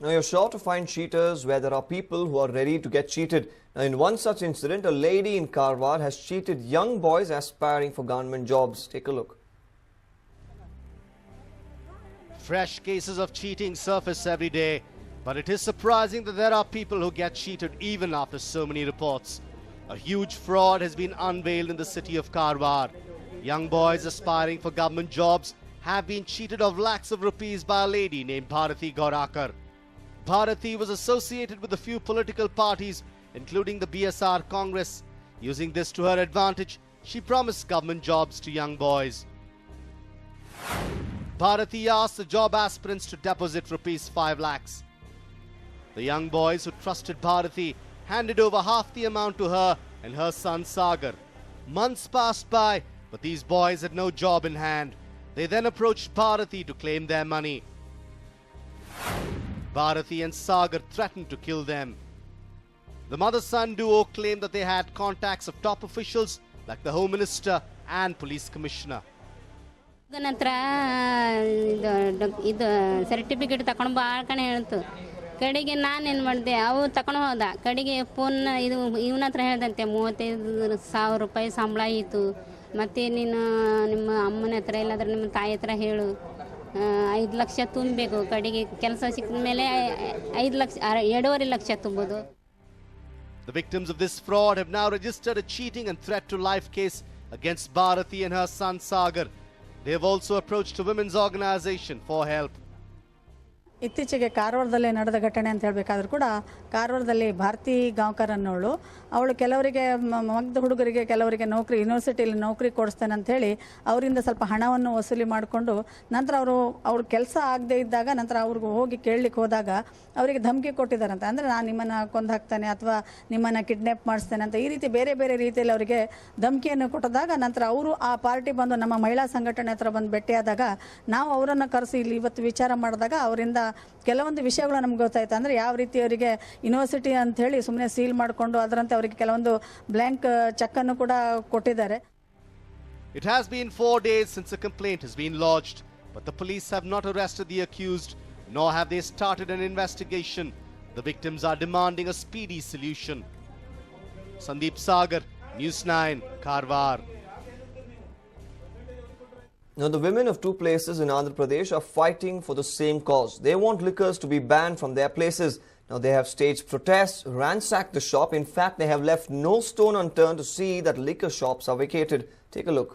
Now, you're sure to find cheaters where there are people who are ready to get cheated. Now, in one such incident, a lady in Karwar has cheated young boys aspiring for government jobs. Take a look. Fresh cases of cheating surface every day, but it is surprising that there are people who get cheated even after so many reports. A huge fraud has been unveiled in the city of Karwar. Young boys aspiring for government jobs have been cheated of lakhs of rupees by a lady named Bharati Gaurakar. Bharati was associated with a few political parties, including the BSR Congress. Using this to her advantage, she promised government jobs to young boys. Bharati asked the job aspirants to deposit rupees 5 lakhs. The young boys who trusted Bharati handed over half the amount to her and her son Sagar. Months passed by, but these boys had no job in hand. They then approached Bharati to claim their money. Bharati and Sagar threatened to kill them. The mother-son duo claimed that they had contacts of top officials like the Home Minister and Police Commissioner. ನಂತರ ಇದು certificate ತಕೊಂಡು ಬಾಳ್ಕಣೆ ಹೇಳ್ತು ಕಡೆಗೆ ನಾನೇನು ಮಾಡಿದೆ ಅವು ತಕೊಂಡು ಹೋದ ಕಡೆಗೆ ಫೋನ್ ಇದು ಇವನ ಹತ್ರ ಹೇಳ್ದಂತೆ 35,000 ರೂಪಾಯಿ ಸಂಬಳ ಆಯಿತು ಮತ್ತು ನೀನು ನಿಮ್ಮ ಅಮ್ಮನ ಹತ್ರ ಇಲ್ಲಾಂದ್ರೆ ನಿಮ್ಮ ತಾಯಿ ಹತ್ರ ಹೇಳು 5 ಲಕ್ಷ ತುಂಬಬೇಕು ಕಡೆಗೆ ಕೆಲಸ ಸಿಕ್ಕಿದ ಮೇಲೆ 5 ಲಕ್ಷ 2.5 ಲಕ್ಷ ತುಂಬೋದು. The victims of this fraud have now registered a cheating and threat to life case against Bharati and her son Sagar. They have also approached a women's organization for help. ಇತ್ತೀಚೆಗೆ ಕಾರವಾರದಲ್ಲಿ ನಡೆದ ಘಟನೆ ಅಂತ ಹೇಳಬೇಕಾದ್ರೂ ಕೂಡ ಕಾರವಾರದಲ್ಲಿ ಭಾರತಿ ಗಾಂವ್ಕರ್ ಅನ್ನೋಳು ಅವಳು ಕೆಲವರಿಗೆ ಮಗ್ಧ ಹುಡುಗರಿಗೆ ಕೆಲವರಿಗೆ ನೌಕರಿ ಯೂನಿವರ್ಸಿಟಿಯಲ್ಲಿ ನೌಕರಿ ಕೊಡಿಸ್ತೇನೆ ಅಂತ ಹೇಳಿ ಅವರಿಂದ ಸ್ವಲ್ಪ ಹಣವನ್ನು ವಸೂಲಿ ಮಾಡಿಕೊಂಡು ನಂತರ ಅವ್ರ ಕೆಲಸ ಆಗದೇ ಇದ್ದಾಗ ನಂತರ ಅವ್ರಿಗೆ ಹೋಗಿ ಕೇಳಲಿಕ್ಕೆ ಹೋದಾಗ ಅವರಿಗೆ ಧಮಕಿ ಕೊಟ್ಟಿದ್ದಾರಂತೆ. ಅಂದರೆ ನಾನು ನಿಮ್ಮನ್ನು ಕೊಂದು ಹಾಕ್ತೇನೆ ಅಥವಾ ನಿಮ್ಮನ್ನು ಕಿಡ್ನಾಪ್ ಮಾಡಿಸ್ತೇನೆ ಅಂತ ಈ ರೀತಿ ಬೇರೆ ಬೇರೆ ರೀತಿಯಲ್ಲಿ ಅವರಿಗೆ ಧಮಕಿಯನ್ನು ಕೊಟ್ಟಿದಾಗ ನಂತರ ಅವರು ಆ ಪಾರ್ಟಿ ಬಂದು ನಮ್ಮ ಮಹಿಳಾ ಸಂಘಟನೆ ಹತ್ರ ಬಂದು ಭೇಟಿಯಾದಾಗ ನಾವು ಅವರನ್ನು ಕರೆಸಿ ಇಲ್ಲಿ ಇವತ್ತು ವಿಚಾರ ಮಾಡಿದಾಗ ಅವರಿಂದ ಕೆಲವೊಂದು ವಿಷಯಗಳು ನಮ್ಗೆ ಗೊತ್ತಾಯ್ತು. ಅಂದರೆ ಯಾವ ರೀತಿ ಅವರಿಗೆ ಯೂನಿವರ್ಸಿಟಿ ಅಂತ ಹೇಳಿ ಸುಮ್ಮನೆ ಸೀಲ್ ಮಾಡಿಕೊಂಡು ಅದರಂತೆ ಅವರಿಗೆ ಕೆಲವೊಂದು ಬ್ಲ್ಯಾಂಕ್ ಚೆಕ್ ಅನ್ನು ಕೂಡ ಕೊಟ್ಟಿದ್ದಾರೆ. It has been 4 days since a complaint has been lodged, but the police have not arrested the accused, nor have they started an investigation. The victims are demanding a speedy solution. Sandeep Sagar, News9, Karwar. Now, the women of 2 places in Andhra Pradesh are fighting for the same cause. They want liquors to be banned from their places. Now, they have staged protests, ransacked the shop. In fact, they have left no stone unturned to see that liquor shops are vacated. Take a look.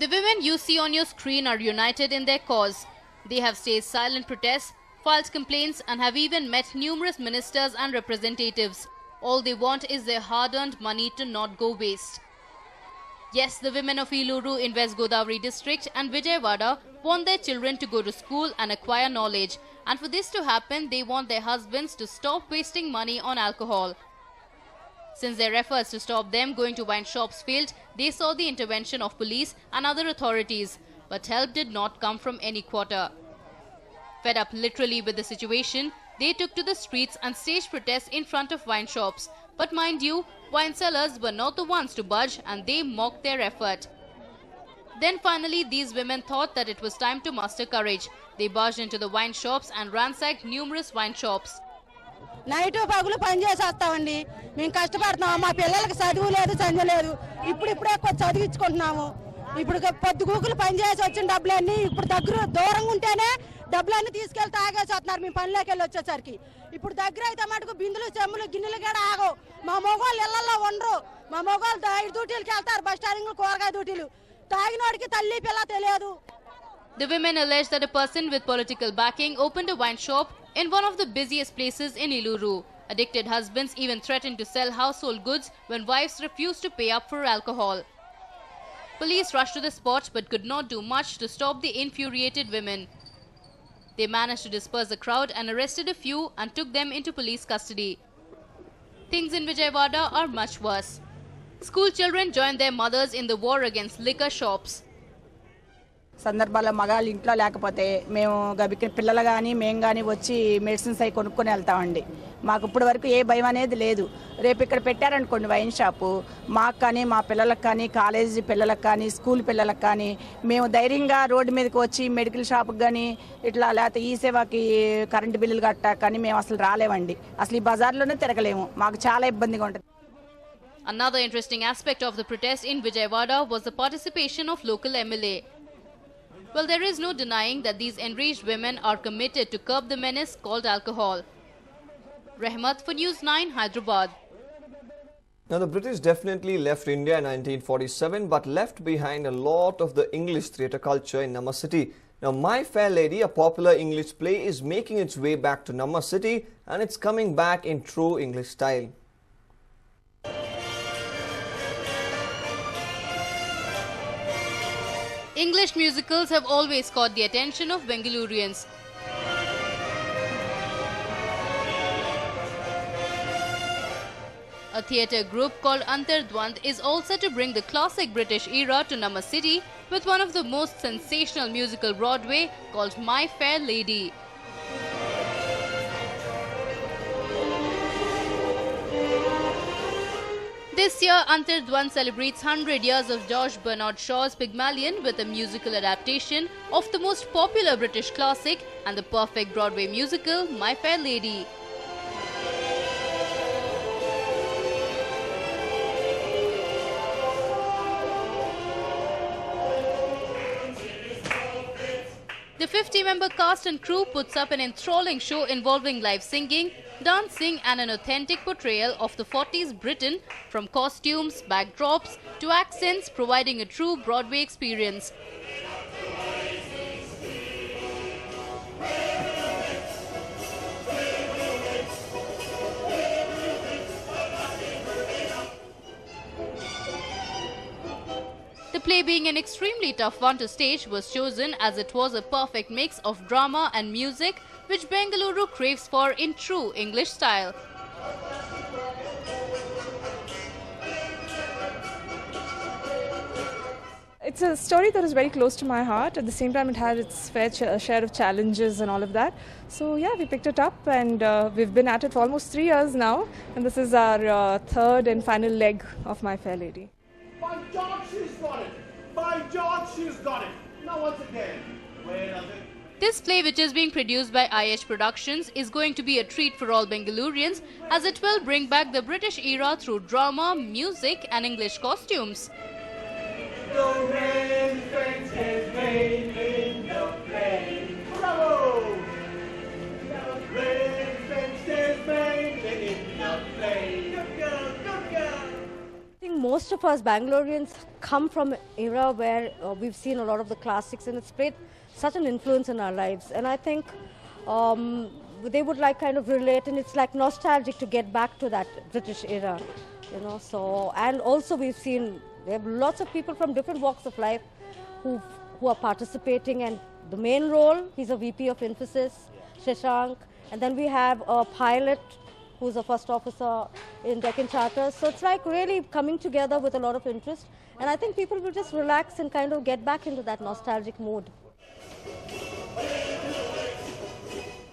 The women you see on your screen are united in their cause. They have staged silent protests, filed complaints and have even met numerous ministers and representatives. All they want is their hard-earned money to not go waste. Yes, the women of Iluru in West Godavari district and Vijayawada want their children to go to school and acquire knowledge. And for this to happen, they want their husbands to stop wasting money on alcohol. Since their efforts to stop them going to wine shops failed, they saw the intervention of police and other authorities. But help did not come from any quarter. Fed up literally with the situation, they took to the streets and staged protests in front of wine shops. But mind you, wine sellers were not the ones to budge and they mocked their effort. Then finally, these women thought that it was time to muster courage. They barged into the wine shops and ransacked numerous wine shops. Night పగులు పని చేసేస్తామండి. మేము కష్టపడుతున్నాము. మా పిల్లలకి చదువు లేదు, సంజ లేదు. ఇప్పుడిప్పుడే చదివించుకుంటున్నాము. ఇప్పుడు పొద్దు గూకులు పని చేసి వచ్చిన డబ్బులన్నీ ఇప్పుడు దూరంగా ఉంటేనే డబ్బులన్నీ తీసుకెళ్లి తాగేసి వస్తున్నారు. మేము పనిలోకి వెళ్ళి వచ్చేసరికి ఇప్పుడు దగ్గర అయితే మటుకు బిందులు చెమ్ములు గిన్నెలు కూడా ఆగవు. మా మొగోళ్ళు ఇళ్లలో ఉండరు. మా మొగోళ్ళు 5 డ్యూటీలకి వెళ్తారు. బస్ స్టాండింగ్లు కూరగాయ డ్యూటీలు. తాగినోడికి తల్లి పిల్ల తెలియదు. The women alleged that a person with political backing opened a wine shop in one of the busiest places in Iluru. Addicted husbands even threatened to sell household goods when wives refused to pay up for alcohol. Police rushed to the spot but could not do much to stop the infuriated women. They managed to disperse the crowd and arrested a few and took them into police custody. Things in Vijayawada are much worse. School children joined their mothers in the war against liquor shops. సందర్భాల్లో మగాళ్ళు ఇంట్లో లేకపోతే మేము గబికి పిల్లలు కానీ మేము కానీ వచ్చి మెడిసిన్స్ అవి కొనుక్కొని వెళ్తామండి. మాకు ఇప్పటి వరకు ఏ భయం అనేది లేదు. రేపు ఇక్కడ పెట్టారనుకోండి వైన్ షాపు, మాకు కానీ మా పిల్లలకు కానీ కాలేజీ పిల్లలకు కానీ స్కూల్ పిల్లలకు కానీ మేము ధైర్యంగా రోడ్డు మీదకి వచ్చి మెడికల్ షాప్కి కానీ ఇట్లా లేకపోతే ఈ సేవకి కరెంటు బిల్లులు కట్టా కానీ మేము అసలు రాలేమండి. అసలు ఈ బజార్లోనే తిరగలేము. మాకు చాలా ఇబ్బందిగా ఉంటుంది. Another interesting aspect of the protest in Vijayawada was the participation of local MLA. Well, there is no denying that these enraged women are committed to curb the menace called alcohol. Rahmat for News9, Hyderabad. Now, the British definitely left India in 1947 but left behind a lot of the English theatre culture in Namma City. Now, My Fair Lady, a popular English play, is making its way back to Namma City, and it's coming back in true English style. English musicals have always caught the attention of Bengalurians. A theatre group called Antardwand is all set to bring the classic British era to Namma City with one of the most sensational musical Broadway called My Fair Lady. This year, Antardwand celebrates 100 years of George Bernard Shaw's Pygmalion with a musical adaptation of the most popular British classic and the perfect Broadway musical, My Fair Lady. The 50-member cast and crew puts up an enthralling show involving live singing, dancing and an authentic portrayal of the 40s Britain, from costumes, backdrops to accents, providing a true Broadway experience. The play, being an extremely tough one to stage, was chosen as it was a perfect mix of drama and music, which Bengaluru craves for in true English style. It's a story that is very close to my heart. At the same time, it had its fair share of challenges and all of that. So yeah, we picked it up, and we've been at it for almost 3 years now. And this is our third and final leg of My Fair Lady. By George, she's got it! By George, she's got it! Now once again, where does it? This play, which is being produced by IH Productions, is going to be a treat for all Bengalurians, as it will bring back the British era through drama, music and English costumes. The rain fences made in the play. Bravo! The rain fences made in the play. Good girl, good girl. I think most of us Bangaloreans come from an era where we've seen a lot of the classics, and it's played such an influence in our lives. And I think they would like kind of relate, and it's like nostalgic to get back to that British era, you know. So, and also we've seen we have lots of people from different walks of life who are participating, and the main role, he's a VP of Infosys, Shashank, and then we have a pilot who's a first officer in Deccan Charters. So it's like really coming together with a lot of interest, and I think people will just relax and kind of get back into that nostalgic mood.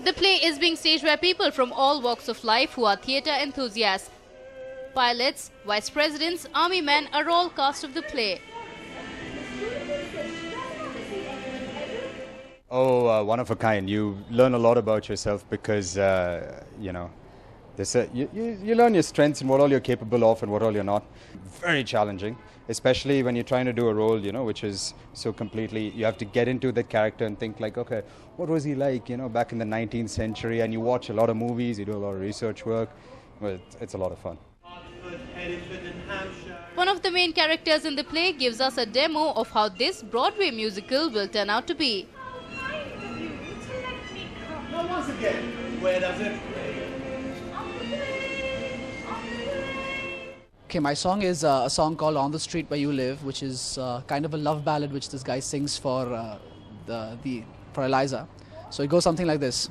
The play is being staged by people from all walks of life who are theatre enthusiasts. Pilots, vice presidents, army men are all cast of the play. Oh, one of a kind. You learn a lot about yourself because, you know, you learn your strengths and what all you're capable of and what all you're not. Very challenging, especially when you're trying to do a role, you know, which is so completely, you have to get into the character and think like, okay, what was he like, you know, back in the 19th century? And you watch a lot of movies, you do a lot of research work. Well, it's a lot of fun. One of the main characters in the play gives us a demo of how this Broadway musical will turn out to be. Now once again, where does it? Okay, my song is a song called On the Street Where You Live, which is kind of a love ballad which this guy sings for Eliza. So it goes something like this.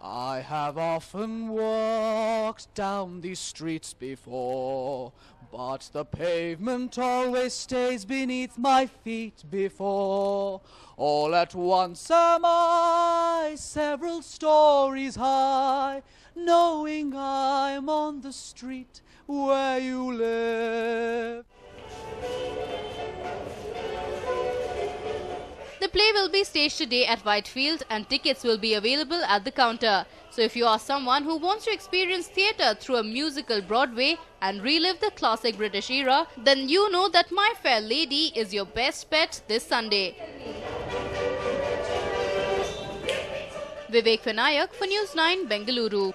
I have often walked down these streets before, but the pavement always stays beneath my feet before. All at once am I several stories high, knowing I'm on the street where you live. The play will be staged today at Whitefield and tickets will be available at the counter. So if you are someone who wants to experience theatre through a musical Broadway and relive the classic British era, then you know that My Fair Lady is your best bet this Sunday. Vivek Vinayak for News 9, Bengaluru.